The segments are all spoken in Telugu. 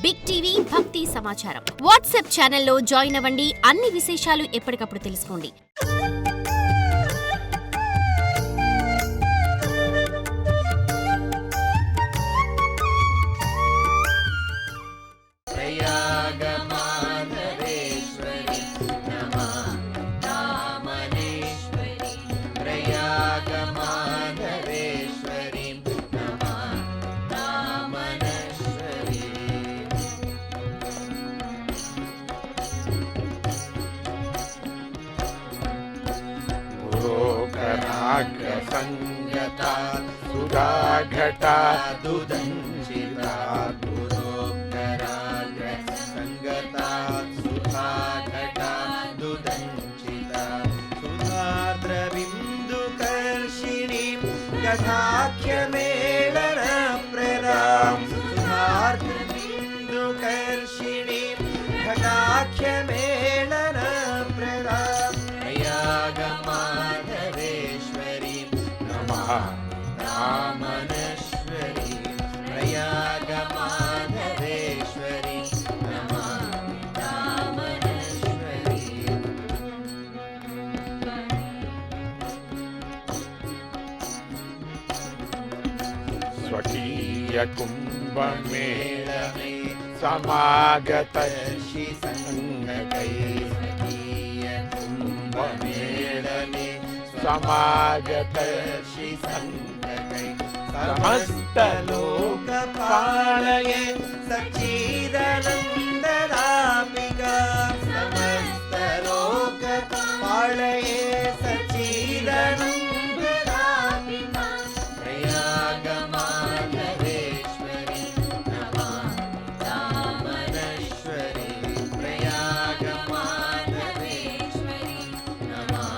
బిగ్ టీవీ భక్తి సమాచారం వాట్సాప్ ఛానల్లో జాయిన్ అవ్వండి. అన్ని విశేషాలు ఎప్పటికప్పుడు తెలుసుకోండి. संगता सुराघटा दुदंशिता गुरोक्तराग्र संगता सुराघटा दुदंशिता सुधार्द्र बिंदुकर्षिणी गदाख्यमेलन प्रदां सुधार्द्र बिंदुकर्षिणी गदाख्यमेलन प्रदां रामनेश्वरी प्रयागमाधवेश्वरी नमः रामनेश्वरी स्वकीय कुंभमेल में समागत श्री संगकै स्वकीय कुंभमेल में समागत श्री संगकै समस्त लोक पालये सच्चिदानंददापिका समस्त लोक पालये सच्चिदानंददापिका प्रयागमाधवेश्वरी नमः रामनेश्वरी प्रयागमाधवेश्वरी नमः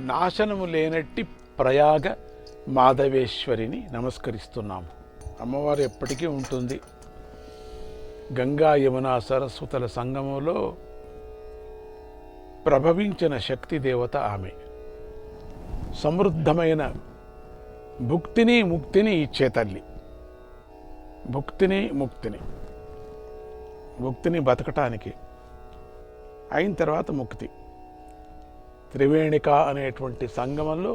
నాశనము లేనట్టి ప్రయాగ మాధవేశ్వరిని నమస్కరిస్తున్నాము. అమ్మవారు ఎప్పటికీ ఉంటుంది. గంగా యమున సరస్వతుల సంగమంలో ప్రభవించిన శక్తి దేవత ఆమె. సమృద్ధమైన భుక్తిని ముక్తిని ఇచ్చే తల్లి. భుక్తిని బతకటానికి, అయిన తర్వాత ముక్తి. త్రివేణిక అనేటువంటి సంగమంలో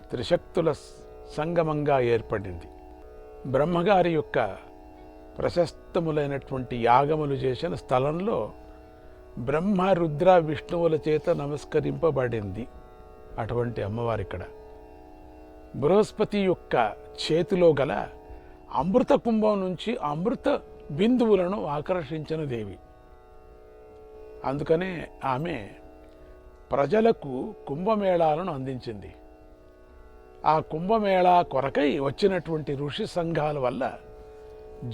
త్రిశక్తుల సంగమంగా ఏర్పడింది. బ్రహ్మగారి యొక్క ప్రశస్తములైనటువంటి యాగములు చేసిన స్థలంలో బ్రహ్మ రుద్ర విష్ణువుల చేత నమస్కరింపబడింది అటువంటి అమ్మవారి ఇక్కడ. బృహస్పతి యొక్క చేతిలో గల అమృత కుంభం నుంచి అమృత బిందువులను ఆకర్షించిన దేవి. అందుకనే ఆమె ప్రజలకు కుంభమేళాలను అందించింది. ఆ కుంభమేళా కొరకై వచ్చినటువంటి ఋషి సంఘాల వల్ల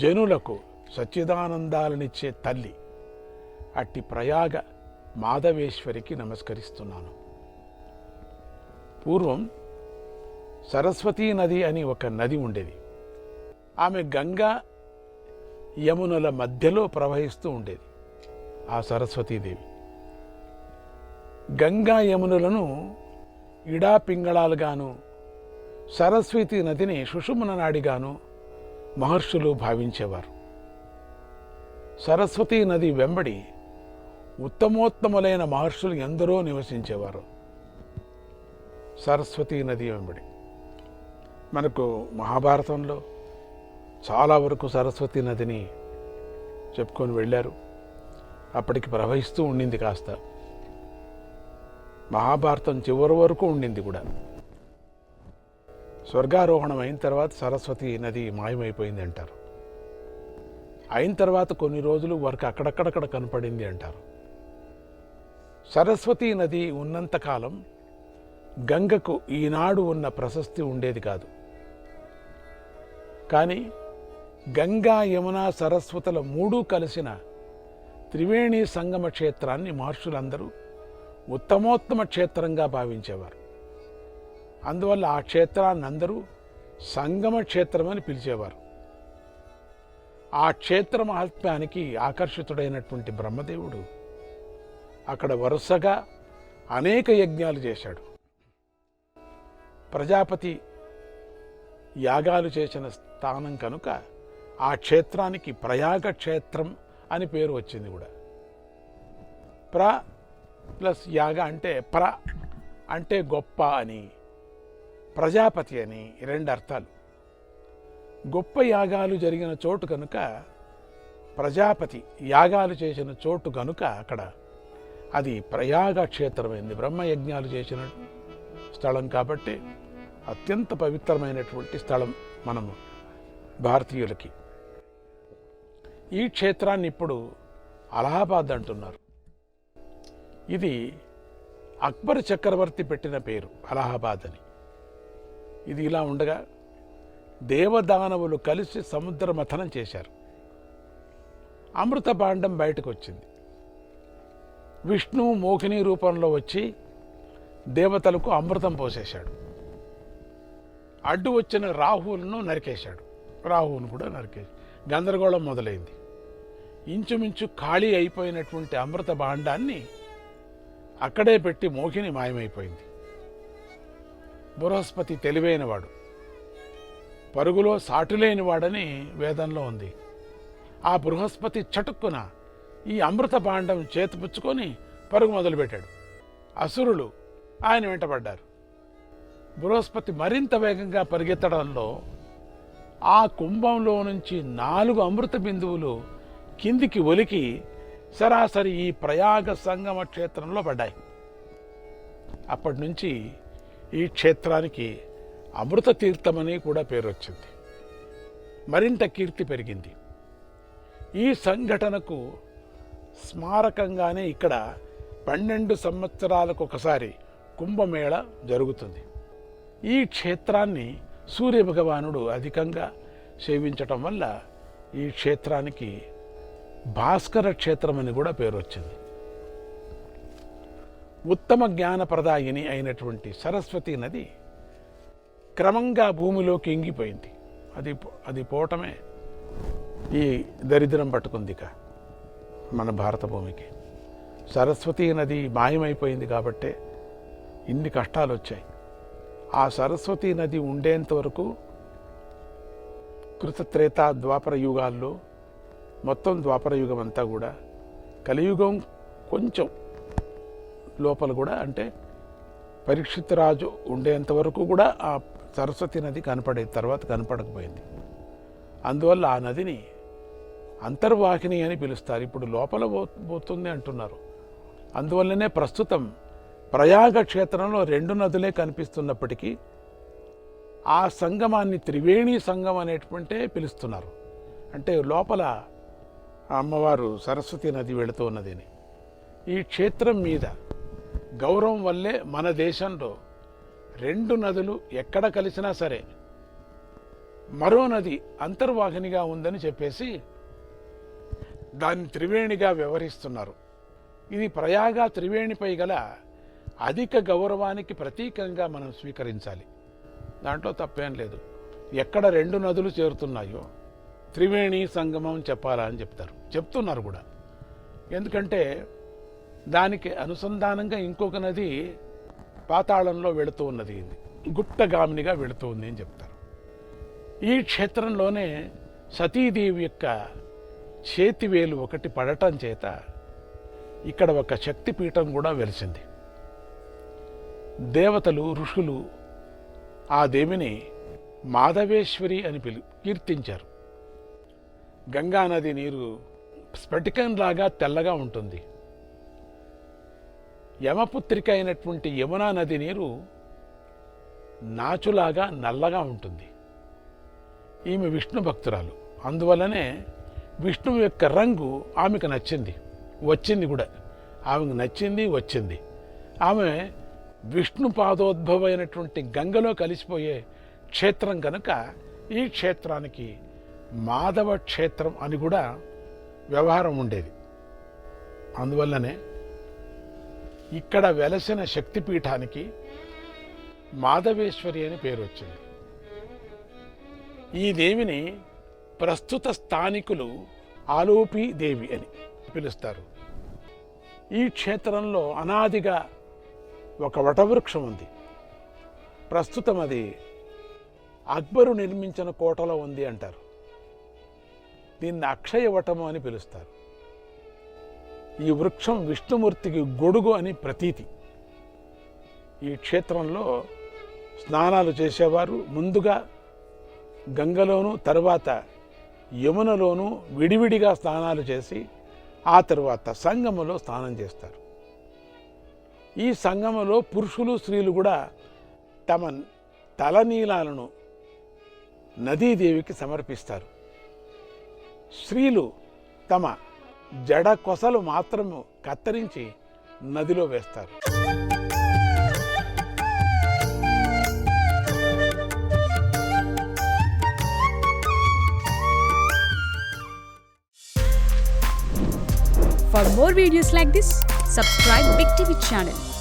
జనులకు సచ్చిదానందాలనిచ్చే తల్లి అట్టి ప్రయాగ మాధవేశ్వరికి నమస్కరిస్తున్నాను. పూర్వం సరస్వతీ నది అని ఒక నది ఉండేది. ఆమె గంగా యమునల మధ్యలో ప్రవహిస్తూ ఉండేది. ఆ సరస్వతీదేవి గంగా యమునులను ఇడా పింగళాలుగాను, సరస్వతీ నదిని సుషుమ్న నాడిగాను మహర్షులు భావించేవారు. సరస్వతీ నది వెంబడి ఉత్తమోత్తములైన మహర్షులు ఎందరో నివసించేవారు. సరస్వతీ నది వెంబడి మనకు మహాభారతంలో చాలా వరకు సరస్వతీ నదిని చెప్పుకొని వెళ్ళారు. అప్పటికి ప్రవహిస్తూ ఉండింది. కాస్త మహాభారతం చివరి వరకు ఉండింది కూడా. స్వర్గారోహణం అయిన తర్వాత సరస్వతి నది మాయమైపోయింది అంటారు. అయిన తర్వాత కొన్ని రోజులు వరకు అక్కడక్కడక్కడ కనపడింది అంటారు. సరస్వతీ నది ఉన్నంతకాలం గంగకు ఈనాడు ఉన్న ప్రశస్తి ఉండేది కాదు. కానీ గంగా యమున సరస్వతుల మూడు కలిసిన త్రివేణి సంగమ క్షేత్రాన్ని మహర్షులందరూ ఉత్తమోత్తమ క్షేత్రంగా భావించేవారు. అందువల్ల ఆ క్షేత్రాన్ని అందరూ సంగమ క్షేత్రం అని పిలిచేవారు. ఆ క్షేత్ర మహాత్మ్యానికి ఆకర్షితుడైనటువంటి బ్రహ్మదేవుడు అక్కడ వరుసగా అనేక యజ్ఞాలు చేశాడు. ప్రజాపతి యాగాలు చేసిన స్థానం కనుక ఆ క్షేత్రానికి ప్రయాగ క్షేత్రం అని పేరు వచ్చింది కూడా. ప్ర ప్లస్ యాగ అంటే ప్ర అంటే గొప్ప అని, ప్రజాపతి అని రెండు అర్థాలు. గొప్ప యాగాలు జరిగిన చోటు కనుక ప్రజాపతి యాగాలు చేసిన చోటు కనుక అక్కడ అది ప్రయాగ క్షేత్రమైంది. బ్రహ్మయజ్ఞాలు చేసిన స్థలం కాబట్టి అత్యంత పవిత్రమైనటువంటి స్థలం మనము భారతీయులకి. ఈ క్షేత్రాన్ని ఇప్పుడు అలహాబాద్ అంటున్నారు. ఇది అక్బర్ చక్రవర్తి పెట్టిన పేరు అలహాబాద్ అని. ఇది ఇలా ఉండగా దేవదానవులు కలిసి సముద్ర మథనం చేశారు. అమృత భాండం బయటకు వచ్చింది. విష్ణువు మోహిని రూపంలో వచ్చి దేవతలకు అమృతం పోసేశాడు. అడ్డు వచ్చిన రాహువులను నరికేశాడు. రాహువును కూడా నరికేసి గందరగోళం మొదలైంది. ఇంచుమించు ఖాళీ అయిపోయినటువంటి అమృత భాండాన్ని అక్కడే పెట్టి మోహిని మాయమైపోయింది. బృహస్పతి తెలివైనవాడు, పరుగులో సాటులేనివాడని వేదంలో ఉంది. ఆ బృహస్పతి చటుక్కున ఈ అమృత భాండం చేతిపుచ్చుకొని పరుగు మొదలుపెట్టాడు. అసురులు ఆయన వెంటబడ్డారు. బృహస్పతి మరింత వేగంగా పరిగెత్తడంలో ఆ కుంభంలో నుంచి 4 అమృత బిందువులు కిందికి ఒలికి సరాసరి ఈ ప్రయాగ సంగమ క్షేత్రంలో పడ్డాయి. అప్పటి నుంచి ఈ క్షేత్రానికి అమృత తీర్థమని కూడా పేరు వచ్చింది. మరింత కీర్తి పెరిగింది. ఈ సంఘటనకు స్మారకంగానే ఇక్కడ 12 సంవత్సరాలకు ఒకసారి కుంభమేళ జరుగుతుంది. ఈ క్షేత్రాన్ని సూర్యభగవానుడు అధికంగా సేవించటం వల్ల ఈ క్షేత్రానికి భాస్కర క్షేత్రం అని కూడా పేరు వచ్చింది. ఉత్తమ జ్ఞానప్రదాయిని అయినటువంటి సరస్వతి నది క్రమంగా భూమిలోకి ఇంగిపోయింది. అది పోవటమే ఈ దరిద్రం పట్టుకుంది ఇక మన భారత భూమికి. సరస్వతీ నది మాయమైపోయింది కాబట్టే ఇన్ని కష్టాలు వచ్చాయి. ఆ సరస్వతీ నది ఉండేంత వరకు కృతత్రేత ద్వాపర యుగాల్లో మొత్తం ద్వాపర యుగం అంతా కూడా, కలియుగం కొంచెం లోపల కూడా అంటే పరీక్షిత్ రాజు ఉండేంత వరకు కూడా ఆ సరస్వతి నది కనపడేది, తర్వాత కనపడకపోయింది. అందువల్ల ఆ నదిని అంతర్వాహిని అని పిలుస్తారు. ఇప్పుడు లోపల పోతుంది అంటున్నారు. అందువల్లనే ప్రస్తుతం ప్రయాగ క్షేత్రంలో 2 నదులే కనిపిస్తున్నప్పటికీ ఆ సంగమాన్ని త్రివేణి సంగమం అనేటువంటి పిలుస్తున్నారు. అంటే లోపల అమ్మవారు సరస్వతి నది వెళుతూ ఉన్నదని. ఈ క్షేత్రం మీద గౌరవం వల్లే మన దేశంలో 2 నదులు ఎక్కడ కలిసినా సరే మరో నది అంతర్వాహినిగా ఉందని చెప్పేసి దాన్ని త్రివేణిగా వ్యవహరిస్తున్నారు. ఇది ప్రయాగ త్రివేణిపై గల అధిక గౌరవానికి ప్రతీకంగా మనం స్వీకరించాలి. దాంట్లో తప్పేం లేదు. ఎక్కడ 2 నదులు చేరుతున్నాయో త్రివేణి సంగమం చెప్పాలా అని చెప్తున్నారు కూడా. ఎందుకంటే దానికి అనుసంధానంగా ఇంకొక నది పాతాళంలో వెళుతూ ఉన్నది, గుప్తగామినిగా వెళుతూ ఉంది అని చెప్తారు. ఈ క్షేత్రంలోనే సతీదేవి యొక్క చేతివేలు ఒకటి పడటం చేత ఇక్కడ ఒక శక్తిపీఠం కూడా వెలిసింది. దేవతలు ఋషులు ఆ దేవిని మాధవేశ్వరి అని కీర్తించారు. గంగానది నీరు స్ఫటికంలాగా తెల్లగా ఉంటుంది. యమపుత్రిక అయినటువంటి యమునా నది నీరు నాచులాగా నల్లగా ఉంటుంది. ఈమె విష్ణు భక్తురాలు. అందువల్లనే విష్ణువు యొక్క రంగు ఆమెకు వచ్చింది కూడా. ఆమెకు వచ్చింది. ఆమె విష్ణు పాదోద్భవమైనటువంటి గంగలో కలిసిపోయే క్షేత్రం కనుక ఈ క్షేత్రానికి మాధవ క్షేత్రం అని కూడా వ్యవహారం ఉండేది. అందువల్లనే ఇక్కడ వెలసిన శక్తిపీఠానికి మాధవేశ్వరి అని పేరు వచ్చింది. ఈ దేవిని ప్రస్తుత స్థానికులు ఆలోపి దేవి అని పిలుస్తారు. ఈ క్షేత్రంలో అనాదిగా ఒక వటవృక్షం ఉంది. ప్రస్తుతం అది అక్బరు నిర్మించిన కోటలో ఉంది అంటారు. దీన్ని అక్షయవటము అని పిలుస్తారు. ఈ వృక్షం విష్ణుమూర్తికి గొడుగు అని ప్రతీతి. ఈ క్షేత్రంలో స్నానాలు చేసేవారు ముందుగా గంగలోను, తరువాత యమునలోను విడివిడిగా స్నానాలు చేసి ఆ తరువాత సంగమలో స్నానం చేస్తారు. ఈ సంగమలో పురుషులు స్త్రీలు కూడా తమ తలనీలాలను నదీదేవికి సమర్పిస్తారు. స్త్రీలు తమ జడ కొసలు మాత్రము కత్తిరించి నదిలో వేస్తారు. For more videos like this, subscribe Big TV channel.